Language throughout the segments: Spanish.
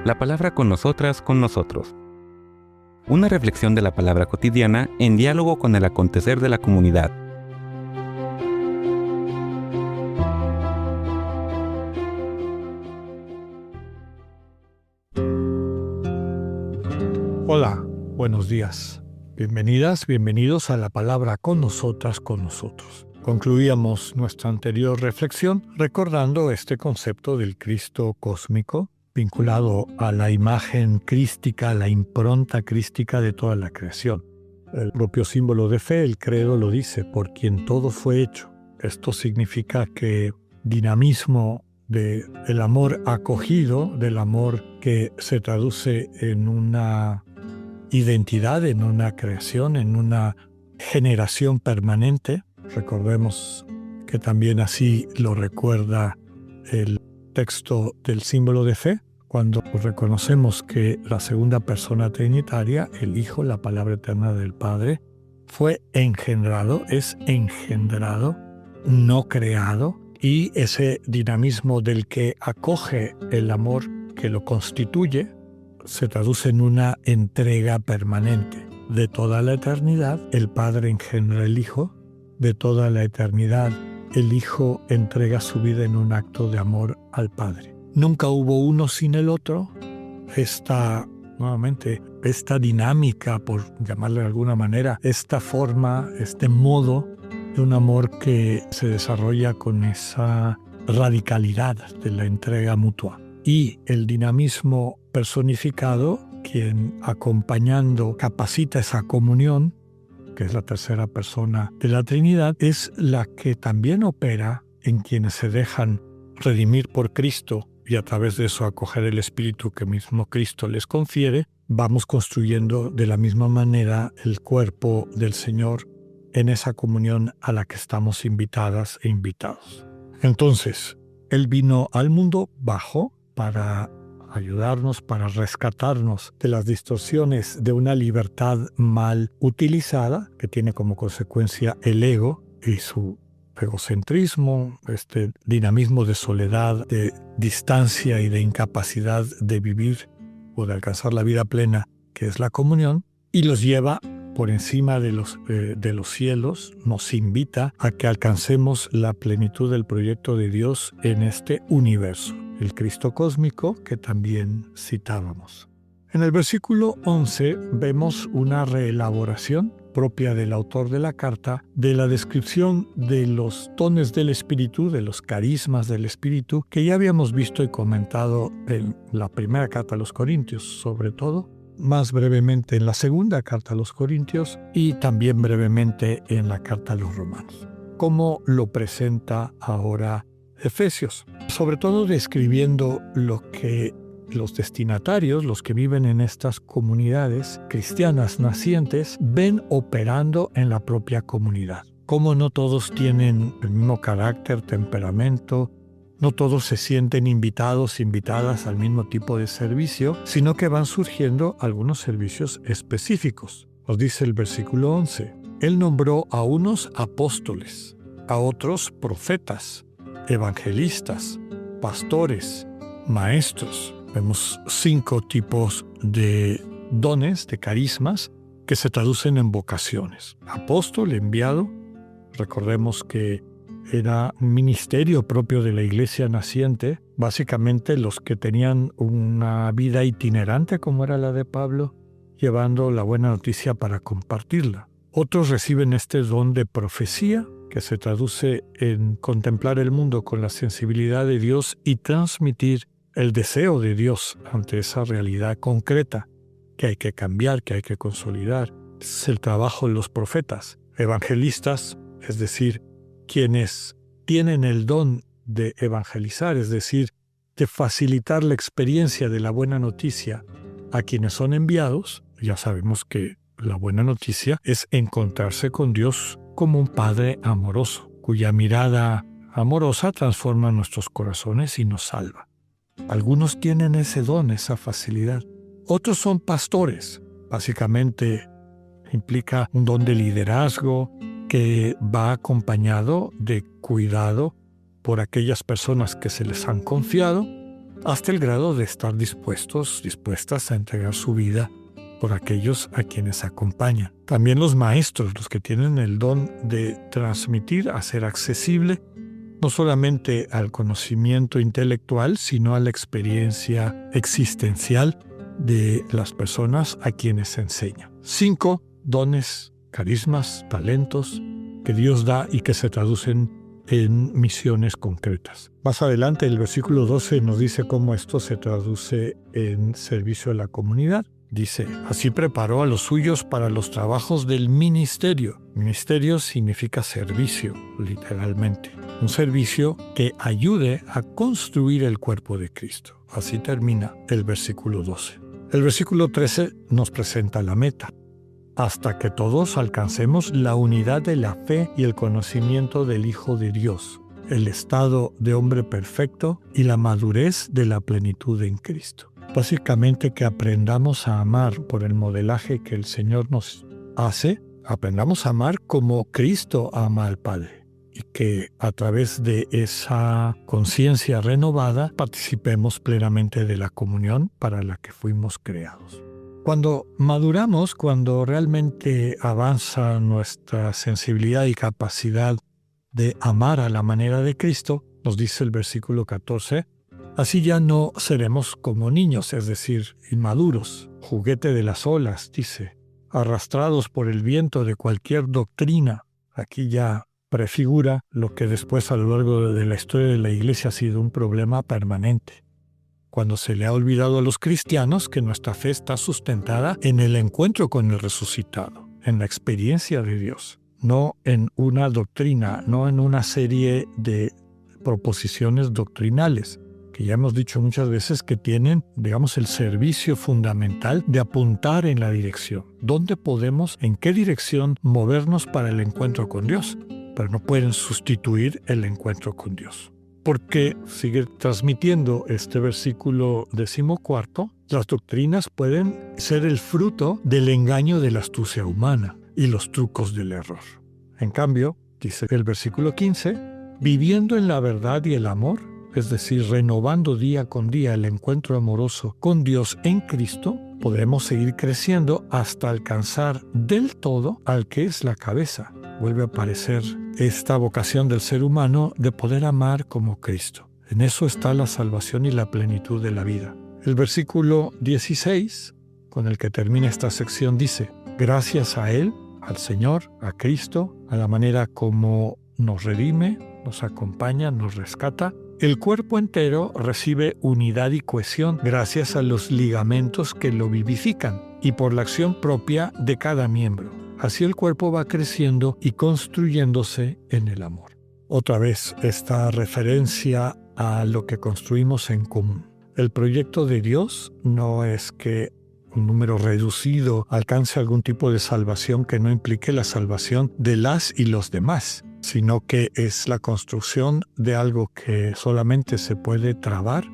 La palabra con nosotras, con nosotros. Una reflexión de la palabra cotidiana en diálogo con el acontecer de la comunidad. Hola, buenos días. Bienvenidas, bienvenidos a la palabra con nosotras, con nosotros. Concluíamos nuestra anterior reflexión recordando este concepto del Cristo cósmico, vinculado a la imagen crística, la impronta crística de toda la creación. El propio símbolo de fe, el credo, lo dice, por quien todo fue hecho. Esto significa que dinamismo del amor acogido, del amor que se traduce en una identidad, en una creación, en una generación permanente. Recordemos que también así lo recuerda el texto del símbolo de fe, cuando reconocemos que la segunda persona trinitaria, el Hijo, la palabra eterna del Padre, fue engendrado, es engendrado, no creado, y ese dinamismo del que acoge el amor que lo constituye se traduce en una entrega permanente. De toda la eternidad, el Padre engendra el Hijo, de toda la eternidad, el Hijo entrega su vida en un acto de amor al Padre. Nunca hubo uno sin el otro. Esta dinámica, por llamarle de alguna manera, esta forma, este modo de un amor que se desarrolla con esa radicalidad de la entrega mutua. Y el dinamismo personificado, quien acompañando capacita esa comunión, que es la tercera persona de la Trinidad, es la que también opera en quienes se dejan redimir por Cristo y a través de eso acoger el Espíritu que mismo Cristo les confiere. Vamos construyendo de la misma manera el cuerpo del Señor en esa comunión a la que estamos invitadas e invitados. Entonces, Él vino al mundo bajo para ayudarnos, para rescatarnos de las distorsiones de una libertad mal utilizada, que tiene como consecuencia el ego y su egocentrismo, este dinamismo de soledad, de distancia y de incapacidad de vivir o de alcanzar la vida plena, que es la comunión, y los lleva por encima de los cielos, nos invita a que alcancemos la plenitud del proyecto de Dios en este universo, el Cristo cósmico que también citábamos. En el versículo 11 vemos una reelaboración propia del autor de la carta de la descripción de los dones del Espíritu, de los carismas del Espíritu, que ya habíamos visto y comentado en la primera carta a los Corintios, sobre todo, más brevemente en la segunda carta a los Corintios y también brevemente en la carta a los Romanos. ¿Cómo lo presenta ahora Efesios? Sobre todo describiendo lo que los destinatarios, los que viven en estas comunidades cristianas nacientes, ven operando en la propia comunidad. Cómo no todos tienen el mismo carácter, temperamento, no todos se sienten invitadas al mismo tipo de servicio, sino que van surgiendo algunos servicios específicos. Nos dice el versículo 11. Él nombró a unos apóstoles, a otros profetas, evangelistas, pastores, maestros. Vemos 5 tipos de dones, de carismas, que se traducen en vocaciones. Apóstol, enviado. Recordemos que era un ministerio propio de la iglesia naciente, básicamente los que tenían una vida itinerante como era la de Pablo, llevando la buena noticia para compartirla. Otros reciben este don de profecía, que se traduce en contemplar el mundo con la sensibilidad de Dios y transmitir el deseo de Dios ante esa realidad concreta que hay que cambiar, que hay que consolidar. Es el trabajo de los profetas. Evangelistas, es decir, quienes tienen el don de evangelizar, es decir, de facilitar la experiencia de la buena noticia a quienes son enviados. Ya sabemos que la buena noticia es encontrarse con Dios como un Padre amoroso, cuya mirada amorosa transforma nuestros corazones y nos salva. Algunos tienen ese don, esa facilidad. Otros son pastores. Básicamente implica un don de liderazgo, que va acompañado de cuidado por aquellas personas que se les han confiado hasta el grado de estar dispuestas a entregar su vida por aquellos a quienes acompañan. También los maestros, los que tienen el don de transmitir, hacer accesible no solamente al conocimiento intelectual, sino a la experiencia existencial de las personas a quienes enseñan. 5 dones, carismas, talentos que Dios da y que se traducen en misiones concretas. Más adelante, el versículo 12 nos dice cómo esto se traduce en servicio a la comunidad. Dice, así preparó a los suyos para los trabajos del ministerio. Ministerio significa servicio, literalmente. Un servicio que ayude a construir el cuerpo de Cristo. Así termina el versículo 12. El versículo 13 nos presenta la meta. Hasta que todos alcancemos la unidad de la fe y el conocimiento del Hijo de Dios, el estado de hombre perfecto y la madurez de la plenitud en Cristo. Básicamente que aprendamos a amar por el modelaje que el Señor nos hace, aprendamos a amar como Cristo ama al Padre y que a través de esa conciencia renovada participemos plenamente de la comunión para la que fuimos creados. Cuando maduramos, cuando realmente avanza nuestra sensibilidad y capacidad de amar a la manera de Cristo, nos dice el versículo 14, así ya no seremos como niños, es decir, inmaduros, juguete de las olas, dice, arrastrados por el viento de cualquier doctrina. Aquí ya prefigura lo que después a lo largo de la historia de la Iglesia ha sido un problema permanente. Cuando se le ha olvidado a los cristianos que nuestra fe está sustentada en el encuentro con el resucitado, en la experiencia de Dios, no en una doctrina, no en una serie de proposiciones doctrinales, que ya hemos dicho muchas veces que tienen, digamos, el servicio fundamental de apuntar en la dirección. ¿Dónde podemos, en qué dirección movernos para el encuentro con Dios? Pero no pueden sustituir el encuentro con Dios. Porque sigue transmitiendo este versículo 14, las doctrinas pueden ser el fruto del engaño de la astucia humana y los trucos del error. En cambio, dice el versículo 15, viviendo en la verdad y el amor, es decir, renovando día con día el encuentro amoroso con Dios en Cristo, podremos seguir creciendo hasta alcanzar del todo al que es la cabeza. Vuelve a aparecer esta vocación del ser humano de poder amar como Cristo. En eso está la salvación y la plenitud de la vida. El versículo 16, con el que termina esta sección, dice, gracias a Él, al Señor, a Cristo, a la manera como nos redime, nos acompaña, nos rescata, el cuerpo entero recibe unidad y cohesión gracias a los ligamentos que lo vivifican y por la acción propia de cada miembro. Así el cuerpo va creciendo y construyéndose en el amor. Otra vez, esta referencia a lo que construimos en común. El proyecto de Dios no es que un número reducido alcance algún tipo de salvación que no implique la salvación de las y los demás, sino que es la construcción de algo que solamente se puede trabar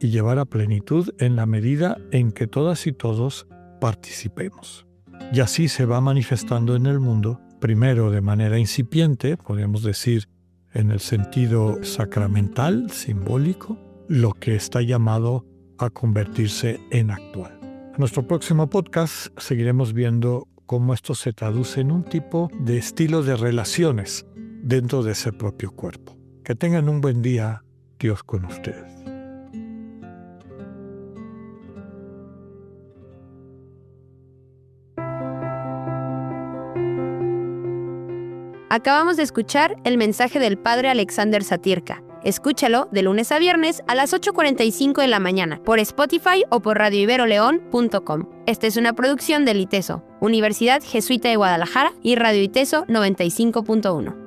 y llevar a plenitud en la medida en que todas y todos participemos. Y así se va manifestando en el mundo, primero de manera incipiente, podemos decir en el sentido sacramental, simbólico, lo que está llamado a convertirse en actual. En nuestro próximo podcast seguiremos viendo cómo esto se traduce en un tipo de estilo de relaciones dentro de ese propio cuerpo. Que tengan un buen día, Dios con ustedes. Acabamos de escuchar el mensaje del Padre Alexander Satirka. Escúchalo de lunes a viernes a las 8:45 de la mañana por Spotify o por radioiberoleón.com. Esta es una producción del ITESO, Universidad Jesuita de Guadalajara y Radio ITESO 95.1.